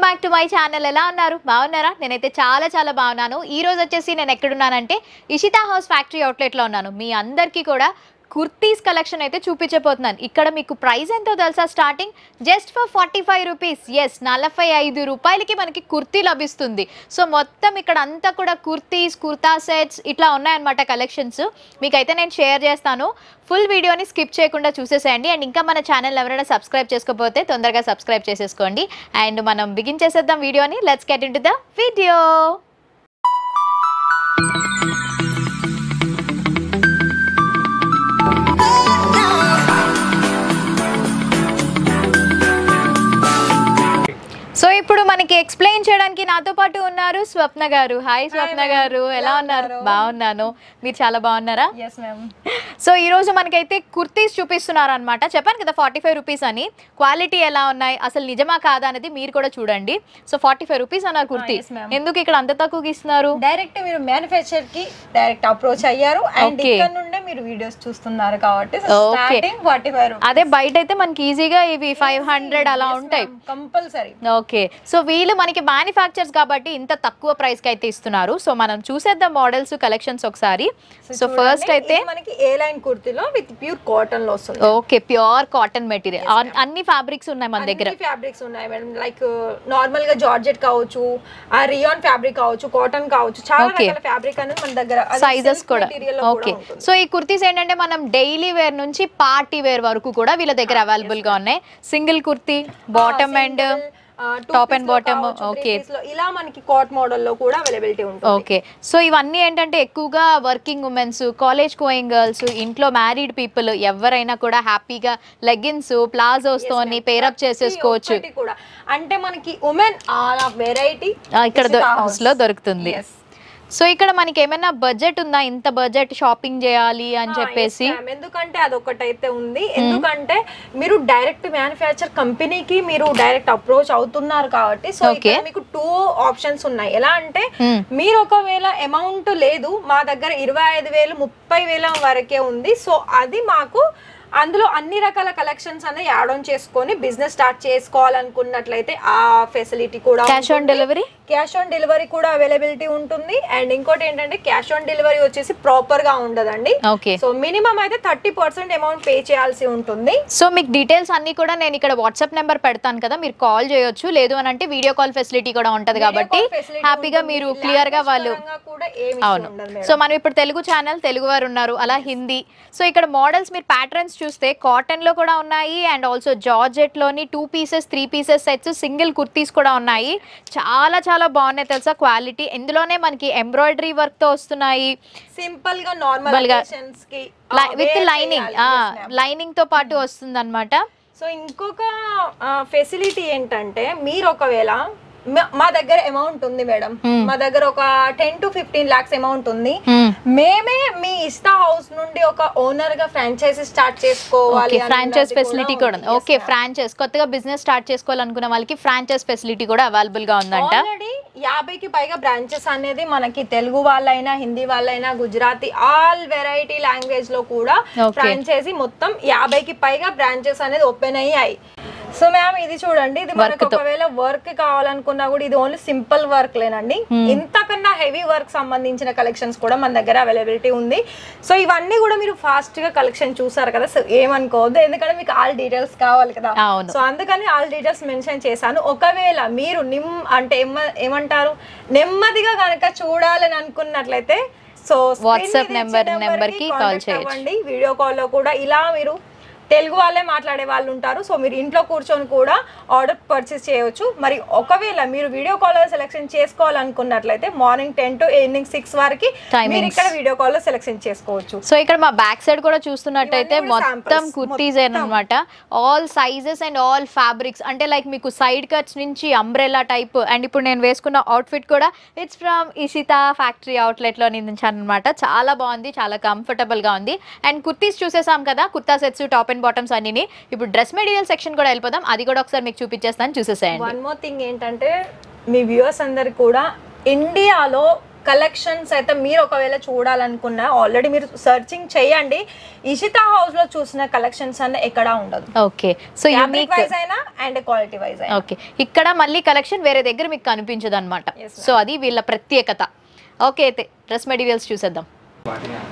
Back to my channel. ఎలా ఉన్నారు? బాగున్నారా? నేనైతే చాలా బాగున్నాను. ఈ రోజు వచ్చేసి నేను ఎక్కడున్నానంటే ఇషితా హౌస్ ఫ్యాక్టరీ అవుట్లెట్లో ఉన్నాను. మీ అందరికీ కూడా కుర్తీస్ కలెక్షన్ అయితే చూపించబోతున్నాను. ఇక్కడ మీకు ప్రైస్ ఎంతో తెలుసా? Starting just for 45 rupees. Yes, 45 రూపాయలకి మనకి కుర్తీ లభిస్తుంది. సో మొత్తం ఇక్కడ అంతా కూడా కుర్తీస్, కుర్తా సెట్స్ ఇట్లా ఉన్నాయన్నమాట కలెక్షన్స్. మీకైతే నేను షేర్ చేస్తాను. ఫుల్ వీడియోని స్కిప్ చేయకుండా చూసేసేయండి. అండ్ ఇంకా మన ఛానల్ ఎవరైనా సబ్స్క్రైబ్ చేసుకోకపోతే తొందరగా సబ్స్క్రైబ్ చేసేసుకోండి. అండ్ మనం బిగిన్ చేసేద్దాం వీడియోని. Let's get into the video. So ఇప్పుడు మనకి ఎక్స్ప్లెయిన్ చేయడానికి నాతో పాటు ఉన్నారు స్వప్న గారు. హాయ్ స్వప్న గారు, ఎలా ఉన్నారు? బాగున్నాను. మీరు చాలా బాగున్నారా? సో ఈ రోజు మనకైతే కుర్తీస్ చూపిస్తున్నారు అనమాట. చెప్పాను కదా 45 రూపీస్ అని. క్వాలిటీ ఎలా ఉన్నాయి, అసలు నిజమా కాదా అనేది మీరు కూడా చూడండి. సో 45 రూపీస్ అన్నారు కుర్తీ. ఎందుకు ఇక్కడ అంత తక్కువకి ఇస్తున్నారు? డైరెక్ట్ మీరు మ్యానుఫ్యాక్చర్ కి డైరెక్ట్ అప్రోచ్ అయ్యారు అండ్ ఇక్కడ నుండే మీరు వీడియోస్ చూస్తున్నారు కాబట్టి స్టార్టింగ్ 45. అదే బయట అయితే మనకి ఈజీగా ఇవి 500 అలా ఉంటాయి కంపల్సరీ. ఓకే, సో వీళ్ళు మనకి మ్యానుఫ్యాక్చర్స్ కాబట్టి ఇంత తక్కువ ప్రైస్ కి అయితే ఇస్తున్నారు. సో మనం చూసేద్దాం మోడల్స్, కలెక్షన్స్ ఒకసారి. సో ఫస్ట్ అయితే మనకి ఏ లైన్ కుర్తీలో విత్ ప్యూర్ కాటన్ లో వస్తుంది. Okay, pure cotton material. అన్ని ఫ్యాబ్రిక్స్ ఉన్నాయి మన దగ్గర. ఫ్యాబ్రిక్స్ ఉన్నాయి మేడం. లైక్ నార్మల్ గా జార్జెట్ కావచ్చు, ఆ రియాన్ ఫ్యాబ్రిక్ కావచ్చు, కాటన్ కావచ్చు, చాలా రకాల ఫ్యాబ్రిక్ అనేది మన దగ్గర. సైజెస్ కూడా ఓకే. సో ఈ కుర్తీస్ ఏంటంటే మనం డైలీ వేర్ నుంచి పార్టీ వేర్ వరకు కూడా వీళ్ళ దగ్గర అవైలబుల్ గా ఉన్నాయి. Single kurti, bottom and top and bottom. Okay, ఇలా మనకి కాట్ మోడల్ లో కూడా అవైలబిలిటీ ఉంటుంది. ఓకే, సో ఇవన్నీ ఏంటంటే ఎక్కువగా working women's, college going girls, ఇంట్లో మ్యారీడ్ పీపుల్ ఎవరైనా కూడా హ్యాపీగా లెగ్గిన్స్, ప్లాజోస్ తోని పేరప్ చేసేసుకోవచ్చు. అంటే మనకి ఉమెన్ ఆల్ ఆఫ్ వెరైటీ ఇక్కడ హౌస్ లో దొరుకుతుంది. సో ఇక్కడ మనకి ఏమైనా బడ్జెట్ ఉందా? ఇంత బడ్జెట్ షాపింగ్ చేయాలి అని చెప్పేసి? ఎందుకంటే అదొకటైతే ఉంది. ఎందుకంటే మీరు డైరెక్ట్ మ్యానుఫ్యాక్చర్ కంపెనీకి మీరు డైరెక్ట్ అప్రోచ్ అవుతున్నారు కాబట్టి సో మీకు 2 ఆప్షన్స్ ఉన్నాయి. ఎలా అంటే మీరు ఒకవేళ అమౌంట్ లేదు, మా దగ్గర 25,000 30,000 వరకే ఉంది. సో అది మాకు అందులో అన్ని రకాల కలెక్షన్స్ అనేది యాడ్ ఆన్ చేసుకొని బిజినెస్ స్టార్ట్ చేసుకోవాలనుకున్నట్లయితే ఆ ఫెసిలిటీ కూడా, క్యాష్ ఆన్ డెలివరీ కూడా అవైలబిలిటీ ఉంటుంది. అండ్ ఇంకోటి ఏంటంటే క్యాష్ ఆన్ డెలివరీ వచ్చేసి ప్రాపర్ గా ఉండదండి. సో మినిమం అయితే 30% అమౌంట్ పే చేయాల్సి ఉంటుంది. సో మీకు డీటెయిల్స్ అన్ని కూడా నేను ఇక్కడ వాట్సాప్ నెంబర్ పెడతాను కదా, మీరు కాల్ చేయొచ్చు. లేదు అని అంటే వీడియో కాల్ ఫెసిలిటీ కూడా ఉంటది కాబట్టి హ్యాపీగా మీరు క్లియర్ గా వాళ్ళు. అవును, సో మనం ఇప్పుడు తెలుగు ఛానల్, తెలుగు వారు ఉన్నారు, అలా హిందీ. సో ఇక్కడ మోడల్స్ మీరు ప్యాటర్న్స్ చూస్తే కాటన్ లో కూడా ఉన్నాయి అండ్ ఆల్సో జార్జెట్ లోని 2 pieces 3 pieces sets, single kurtis కూడా ఉన్నాయి. చాలా బాగున్నాయి తెలుసా క్వాలిటీ. ఇందులోనే మనకి ఎంబ్రాయిడరీ వర్క్ తో వస్తున్నాయి. సింపుల్ గా నార్మల్ కి విత్ లైనింగ్ తో పాటు వస్తుంది అనమాట. సో ఇంకొక ఫెసిలిటీ ఏంటంటే మీరు ఒకవేళ మా దగ్గర అమౌంట్ ఉంది మేడం, మా దగ్గర ఒక 10 to 15 lakhs అమౌంట్ ఉంది, మేమే మీ ఇస్తా హౌస్ నుండి ఒక ఓనర్ గా ఫ్రాంచైజీ స్టార్ట్ చేసుకోవాలి. ఫ్రాంచైజ్ ఫెసిలిటీ కూడా ఉంది. ఓకే, ఫ్రాంచైజ్ కొత్తగా బిజినెస్ స్టార్ట్ చేసుకోవాలనుకున్న వాళ్ళకి ఫ్రాంచైజ్ ఫెసిలిటీ కూడా అవైలబుల్ గా ఉందంట. ఆల్రెడీ 50కి పైగా బ్రాంచెస్ అనేది మనకి తెలుగు వాళ్ళైనా, హిందీ వాళ్ళైనా, గుజరాతీ ఆల్ వెరైటీ లాంగ్వేజ్ లో కూడా ఫ్రాంచైజీ మొత్తం 50కి పైగా బ్రాంచెస్ అనేది ఓపెన్ అయ్యాయి. సో మ్యామ్ ఇది చూడండి, ఇది మనకు ఒకవేళ వర్క్ కావాలనుకున్నా కూడా ఇది ఓన్లీ సింపుల్ వర్క్ లేనండి. ఇంతకన్నా హెవీ వర్క్ సంబంధించిన కలెక్షన్స్ కూడా మన దగ్గర అవైలబిలిటీ ఉంది. సో ఇవన్నీ కూడా మీరు ఫాస్ట్ గా కలెక్షన్ చూసారు కదా, సో ఏమనుకోవద్దు, ఎందుకంటే మీకు ఆల్ డీటెయిల్స్ కావాలి కదా. సో అందుకని ఆల్ డీటెయిల్స్ మెన్షన్ చేశాను. ఒకవేళ మీరు అంటే ఏమంటారు నెమ్మదిగా కనుక చూడాలని అనుకున్నట్లయితే సో వాట్సాప్ నెంబర్ కి కాల్ చేయండి. వీడియో కాల్ లో కూడా ఇలా మీరు తెలుగు వాళ్ళే మాట్లాడే వాళ్ళు ఉంటారు. సో మీరు ఇంట్లో కూర్చొని కూడా ఆర్డర్ పర్చేస్ చేయవచ్చు. మరి ఒకవేళ మీరు వీడియో కాల్ లో సెలెక్షన్ చేసుకోవాలనుకున్నట్లయితే మార్నింగ్ 10 to ఈవినింగ్ 6 వరకు మీరు ఇక్కడ వీడియో కాల్ లో సెలెక్షన్ చేసుకోవచ్చు. సో ఇక్కడ మా బ్యాక్ సైడ్ కూడా చూస్తున్నట్టయితే మొత్తం కుర్తీస్ అన్నమాట. All sizes and all fabrics, అంటే లైక్ మీకు సైడ్ కట్స్ నుంచి అంబ్రెల్లా టైప్. అండ్ ఇప్పుడు నేను వేసుకున్న అవుట్ఫిట్ కూడా it's from Ishita factory outlet లో నుంచి అనమాట. చాలా బాగుంది, చాలా కంఫర్టబుల్ గా ఉంది. అండ్ కుర్తీస్ చూసేసాం కదా, kurta sets, top and bottoms అన్ని. ఇప్పుడు డ్రెస్ మెటీరియల్ సెక్షన్ కూడా వెళ్ళిపోదాం, అది కూడా ఒకసారి మీకు చూపించేస్తాను, చూసేసేయండి. వన్ మోర్ థింగ్ ఏంటంటే మీ వ్యూవర్స్ అందరికి కూడా ఇండియాలో కలెక్షన్స్ అయితే మీరు ఒకవేళ చూడాలనుకున్నా ఆల్రెడీ మీరు సర్చింగ్ చేయండి. ఇషితా హౌస్ లో చూసిన కలెక్షన్స్ అన్న ఎక్కడా ఉండదు. ఓకే, సో ఫ్యాబ్రిక్ వైజ్ అయినా అండ్ క్వాలిటీ వైజ్ అయినా. ఓకే, ఇక్కడ మళ్ళీ కలెక్షన్ వేరే దగ్గర మీకు కనిపించదు అనమాట. సో అది వీళ్ళ ప్రత్యేకత. ఓకే, అయితే డ్రెస్ మెటీరియల్స్ చూసేద్దాం.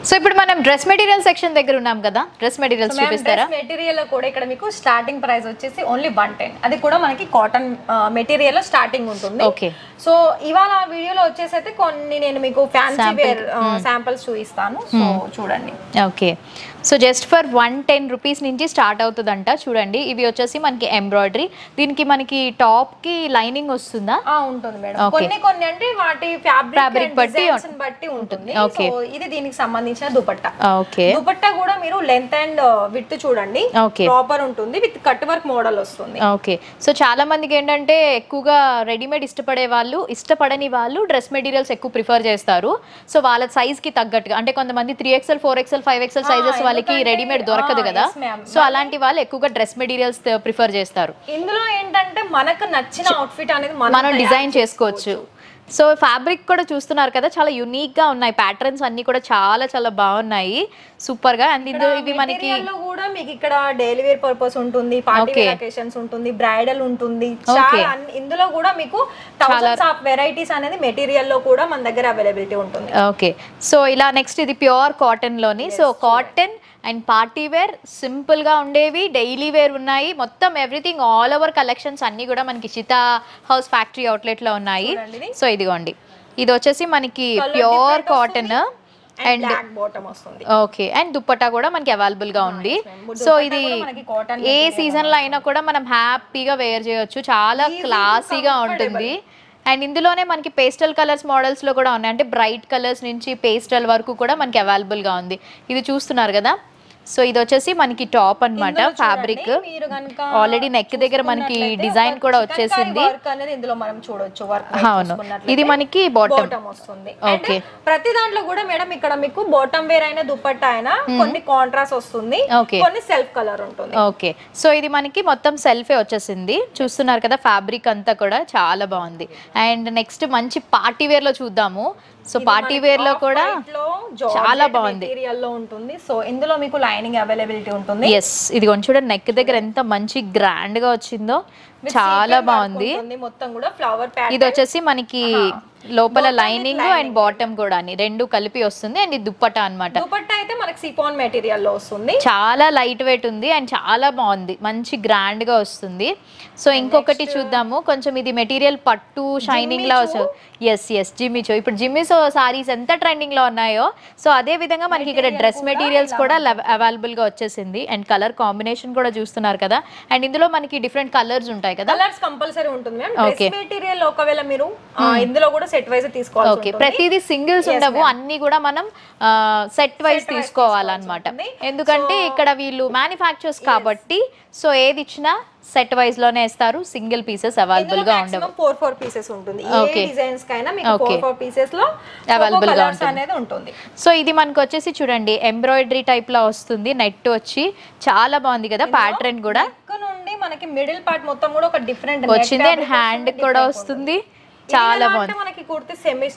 సో ఇప్పుడు మనం డ్రెస్ మెటీరియల్ సెక్షన్ దగ్గర ఉన్నాం కదా, డ్రెస్ మెటీరియల్స్ చూపిస్తారా? మెటీరియల్ కూడా ఇక్కడ మీకు స్టార్టింగ్ ప్రైస్ వచ్చేసి ఓన్లీ 110. అది కూడా మనకి కాటన్ మెటీరియల్ స్టార్టింగ్ ఉంటుంది. ఓకే, సో ఇవాళ వీడియోలో వచ్చేసి అయితే కొన్ని నేను మీకు ఫ్యాన్సీ వేర్ శాంపిల్స్ చూపిస్తాను. సో చూడండి. Okay, so just for 110 rupees నుంచి స్టార్ట్ అవుతుందంట. చూడండి, ఇవి వచ్చేసి మనకి ఎంబ్రాయిడరీ, దీనికి మనకి టాప్ కి లైనింగ్ వస్తుందా? ఉంటుంది మేడం. కొన్ని అంటే వాటి ఫ్యాబ్రిక్ బట్టి ఉంటుంది. సో ఇది దీనికి సంబంధించిన దుపట్టా. ఓకే, దుపట్టా కూడా మీరు లెంత్ అండ్ విడ్త్ చూడండి, ప్రాపర్ ఉంటుంది, విత్ కట్ వర్క్ మోడల్ వస్తుంది. ఓకే, సో చాలా మందికి ఏంటంటే ఎక్కువగా రెడీమేడ్ ఇష్టపడని వాళ్ళు డ్రెస్ మెటీరియల్స్ ఎక్కువ ప్రిఫర్ చేస్తారు. సో వాళ్ళ సైజ్ కి తగ్గట్టుగా, అంటే కొంతమంది 3XL 4XL 5XL సైజెస్ వాళ్ళకి రెడీమేడ్ దొరకదు కదా. సో అలాంటి వాళ్ళు ఎక్కువగా డ్రెస్ మెటీరియల్స్ ప్రిఫర్ చేస్తారు. ఇందులో ఏంటంటే మనకు నచ్చిన అవుట్ఫిట్ అనేది మనం డిజైన్ చేసుకోవచ్చు. సో ఫ్యాబ్రిక్ కూడా చూస్తున్నారు కదా, చాలా యూనిక్ గా ఉన్నాయి. ప్యాటర్న్స్ అన్ని కూడా చాలా చాలా బాగున్నాయి, సూపర్ గా. అండ్ ఇవి మనకి కూడా మీకు ఇక్కడ డైలీ వేర్ పర్పస్ ఉంటుంది, పార్టీ వేర్ అకేషన్స్ ఉంటుంది, బ్రైడల్ ఉంటుంది. చాలా ఇందులో కూడా మీకు థౌసండ్స్ ఆఫ్ వెరైటీస్ అనేది మెటీరియల్ లో కూడా మన దగ్గర అవైలబిలిటీ ఉంటుంది. ఓకే, సో ఇలా నెక్స్ట్ ఇది ప్యూర్ కాటన్ లోని. So cotton and party wear, simple గా ఉండేవి, డైలీ వేర్ ఉన్నాయి, మొత్తం ఎవ్రీథింగ్ ఆల్ ఓవర్ కలెక్షన్స్ అన్ని కూడా మనకి ఇషితా హౌస్ ఫ్యాక్టరీ అవుట్లెట్ లో ఉన్నాయి. సో ఇదిగోండి, ఇది వచ్చేసి మనకి ప్యూర్ కాటన్ అండ్ బాటమ్ వస్తుంది. ఓకే, అండ్ దుప్పట్టా కూడా మనకి అవైలబుల్ గా ఉంది. సో ఇది ఏ సీజన్ లో అయినా కూడా మనం హ్యాపీగా వేర్ చేయొచ్చు, చాలా క్లాసీగా ఉంటుంది. అండ్ ఇందులోనే మనకి పేస్టల్ కలర్స్ మోడల్స్ లో కూడా ఉన్నాయి, అంటే బ్రైట్ కలర్స్ నుంచి పేస్టల్ వరకు కూడా మనకి అవైలబుల్ గా ఉంది. ఇది చూస్తున్నారు కదా. సో ఇది వచ్చేసి మనకి టాప్ అన్నమాట, ఫ్యాబ్రిక్ ఆల్రెడీ నెక్ దగ్గర మనకి డిజైన్ కూడా వచ్చేసింది. అవును, ఇది మనకి బాటమ్ వస్తుంది. ఓకే, ప్రతి దాంట్లో కూడా మేడం ఇక్కడ మీకు బాటమ్ వేర్ అయినా దుపట్టా అయినా కొన్ని కాంట్రాస్ట్ వస్తుంది, కొన్ని సెల్ఫ్ కలర్ ఉంటుంది. ఓకే, సో ఇది మనకి మొత్తం సెల్ఫే వచ్చేసింది. చూస్తున్నారు కదా, ఫ్యాబ్రిక్ అంతా కూడా చాలా బాగుంది. అండ్ నెక్స్ట్ మంచి పార్టీ వేర్ లో చూద్దాము. సో పార్టీ వేర్ లో కూడా చాలా బాగుంది, మెటీరియల్ లో ఉంటుంది. సో ఇందులో మీకు లైనింగ్ అవైలబిలిటీ ఉంటుంది. ఎస్, ఇది చూడండి, నెక్ దగ్గర ఎంత మంచి గ్రాండ్ గా వచ్చిందో, చాలా బాగుంది. మొత్తం కూడా ఫ్లవర్ ప్యాటర్న్. ఇది వచ్చేసి మనకి లోపల లైనింగ్ అండ్ బాటమ్ కూడా రెండు కలిపి వస్తుంది. అండ్ ఇది దుప్పట్టా అన్నమాట. దుపట్టా అయితే మనకి సిఫాన్ మెటీరియల్ లో వస్తుంది, చాలా లైట్ వెయిట్ ఉంది అండ్ చాలా బాగుంది, మంచి గ్రాండ్ గా వస్తుంది. సో ఇంకొకటి చూద్దాము, కొంచెం ఇది మెటీరియల్ పట్టు షైనింగ్ లా వస్తుంది. ఎస్, జిమ్మిచో. ఇప్పుడు జిమ్మిచో సారీస్ ఎంత ట్రెండింగ్ లో ఉన్నాయో, సో అదే విధంగా మనకి ఇక్కడ డ్రెస్ మెటీరియల్స్ కూడా అవైలబుల్ గా వచ్చేసింది. అండ్ కలర్ కాంబినేషన్ కూడా చూస్తున్నారు కదా. అండ్ ఇందులో మనకి డిఫరెంట్ కలర్స్ ఉంటాయి కదా. కలర్స్ కంపల్సరీ ఉంటుంది మ్యామ్. డ్రెస్ మెటీరియల్ ఒకవేళ మీరు ఇందులో కూడా సెట్ వైజ్ తీసుకోవాలి. ఓకే, ప్రతిదీ సింగిల్స్ ఉండవు, అన్ని కూడా మనం సెట్ వైజ్ తీసుకోవాలన్నమాట. ఎందుకంటే ఇక్కడ వీళ్ళు మ్యానుఫ్యాక్చర్స్ కాబట్టి, సో ఏది ఇచ్చినా సెట్ వైజ్ లోనే ఇస్తారు, సింగిల్ పీసెస్ అవైలబుల్ గా ఉండవు. 4 పీసెస్ ఉంటుంది. ఏ డిజైన్స్ కైనా మీకు 4 పీసెస్ లో అవైలబుల్ గా ఉంటుంది. సో ఇది మనకు వచ్చేసి చూడండి, ఎంబ్రాయిడరీ టైప్ లో వస్తుంది, నెట్ వచ్చి చాలా బాగుంది కదా. ప్యాటర్న్ కూడా నుండి మనకి మిడిల్ పార్ట్ మొత్తం కూడా ఒక డిఫరెంట్ వచ్చింది. అండ్ హ్యాండ్ కూడా వస్తుంది, చాలా బాగుంది. మనకి kurti semi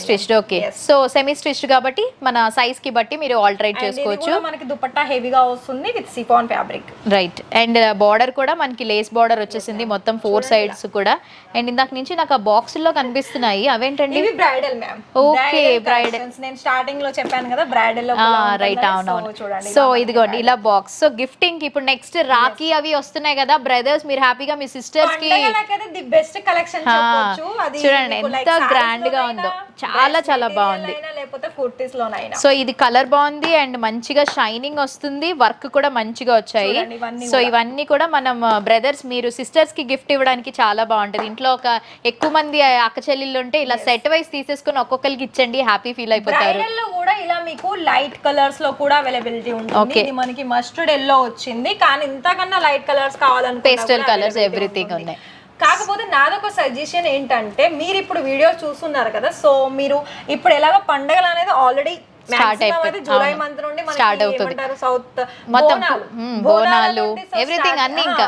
stitched. Okay, so semi stitched కాబట్టి మన సైజ్ కి బట్టి మీరు ఆల్టరేట్ చేసుకోవచ్చు. మనకి దుపట్టా హెవీగా వస్తుంది with chiffon fabric. Right, and border కూడా మనకి లేస్ బార్డర్ వచ్చేసింది మొత్తం 4 సైడ్స్ కూడా. అండ్ ఇందాక నుంచి నాకు ఆ బాక్స్ లో కనిపిస్తున్నాయి, అవేంటండి? ఇవి బ్రైడల్ మ్యామ్. Okay, bridal. నేను స్టార్టింగ్ లో చెప్పాను కదా బ్రైడల్ లో. రైట్, అవునవును. సో ఇదిగోండి ఇలా బాక్స్. సో గిఫ్టింగ్ కి ఇప్పుడు నెక్స్ట్ రాఖీ అవి వస్తున్నాయి కదా బ్రదర్స్, మీరు హ్యాపీగా మీ సిస్టర్స్ కి ది బెస్ట్ కలెక్షన్ చెప్పొచ్చు. చూడండి ఎంత గ్రాండ్ గా ఉందో, చాలా చాలా బాగుంది. సో ఇది కలర్ బాగుంది అండ్ మంచిగా షైనింగ్ వస్తుంది, వర్క్ కూడా మంచిగా వచ్చాయి. సో ఇవన్నీ కూడా మనం బ్రదర్స్, మీరు సిస్టర్స్ కి గిఫ్ట్ ఇవ్వడానికి చాలా బాగుంటది. ఇంట్లో ఒక ఎక్కువ మంది అక్క చెల్లెళ్ళు ఉంటే ఇలా సెట్ వైస్ తీసేసుకుని ఒక్కొక్కరికి ఇచ్చండి, హ్యాపీ ఫీల్ అయిపోతారు. కూడా ఇలా మీకు లైట్ కలర్స్ లో కూడా అవైలబిలిటీ ఉంటుంది. ఇది మనకి మస్టర్డ్ ఎల్లో వచ్చింది, కానీ ఇంతకన్నా లైట్ కలర్స్ కావాలనుకుంటే పేస్టల్ కలర్స్ ఎవ్రీథింగ్ ఉన్నాయి. కాకపోతే నాదొక సజెషన్ ఏంటంటే, మీరు ఇప్పుడు వీడియో చూస్తున్నారు కదా, సో మీరు ఇప్పుడు ఎలాగో పండగలు అనేది ఆల్రెడీ జూలై మంత్ నుండి స్టార్ట్ అవుతుంది సౌత్ మొత్తం బోనాలు ఎవ్రీథింగ్ అన్ని ఇంకా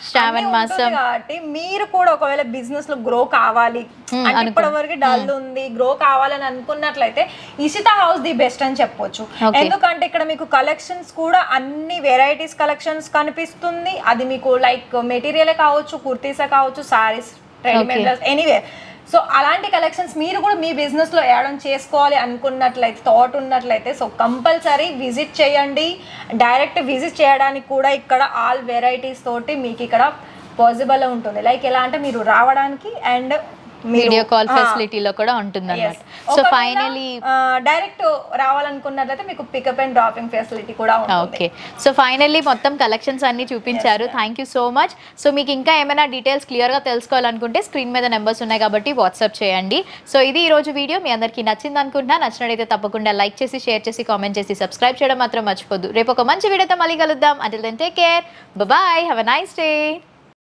శ్రావణ మాసం కాబట్టి మీరు కూడా ఒకవేళ బిజినెస్ లో గ్రో కావాలి అంటే ఇప్పటి వరకు డల్ ఉంది గ్రో కావాలని అనుకున్నట్లయితే ఇషితా హౌస్ ది బెస్ట్ అని చెప్పొచ్చు. ఎందుకంటే ఇక్కడ మీకు కలెక్షన్స్ కూడా అన్ని వెరైటీస్ కలెక్షన్స్ కనిపిస్తుంది. అది మీకు లైక్ మెటీరియల్ కావచ్చు, కుర్తీసే కావచ్చు, saris, readymade dress, anywhere. So అలాంటి కలెక్షన్స్ మీరు కూడా మీ బిజినెస్ లో యాడ్ ఆన్ చేసుకోవాలి అనుకున్నట్లయితే, థాట్ ఉన్నట్లయితే, సో కంపల్సరీ విజిట్ చేయండి. డైరెక్ట్ విజిట్ చేయడానికి కూడా ఇక్కడ ఆల్ వెరైటీస్ తోటి మీకు ఇక్కడ పాసిబుల్ ఉంటుంది. లైక్ ఎలా అంటే మీరు రావడానికి అండ్ వీడియో కాల్ ఫెసిలిటీలో కూడా ఉంటుంది అన్నమాట. సో ఫైనలీ డైరెక్ట్ రావాలనుకున్నట్లయితే మీకు పికప్ అండ్ డ్రాపింగ్ ఫెసిలిటీ కూడా ఉంటుంది. ఓకే, సో ఫైనల్లీ మొత్తం కలెక్షన్స్ అన్ని చూపించారు. Thank you so much. So మీకు ఇంకా ఏమైనా డీటెయిల్స్ క్లియర్గా తెలుసుకోవాలనుకుంటే స్క్రీన్ మీద నెంబర్స్ ఉన్నాయి కాబట్టి వాట్సాప్ చేయండి. సో ఇది ఈ రోజు వీడియో. మీ అందరికీ నచ్చింది అనుకుంటున్నా. నచ్చినట్టయితే తప్పకుండా లైక్ చేసి, షేర్ చేసి, కామెంట్ చేసి, సబ్స్క్రైబ్ చేయడం మాత్రం మర్చిపోద్దు. రేపు ఒక మంచి వీడియోతో మళ్ళీ కలుద్దాం. Until then take care, bye, have a nice day.